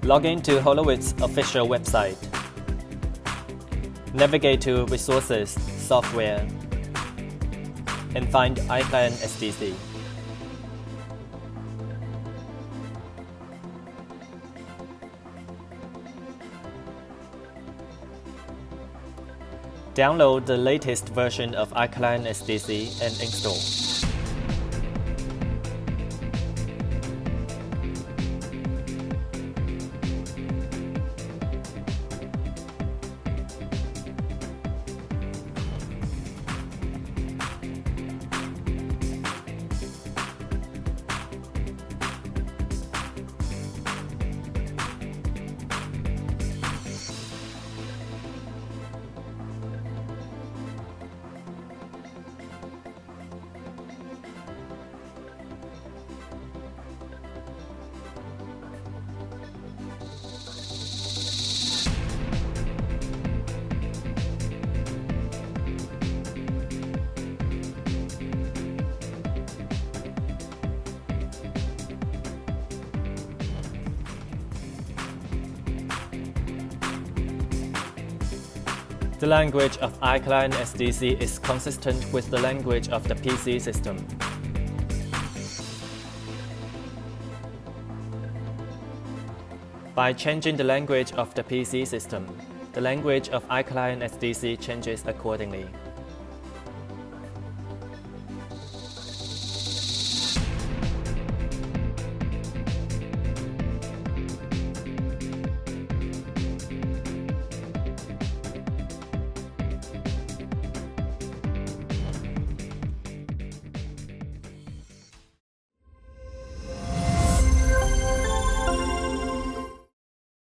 Log in to Holowitz's official website. Navigate to Resources, Software, and find iClient SDC. Download the latest version of iClient SDC and install. The language of iClient SDC is consistent with the language of the PC system. By changing the language of the PC system, the language of iClient SDC changes accordingly.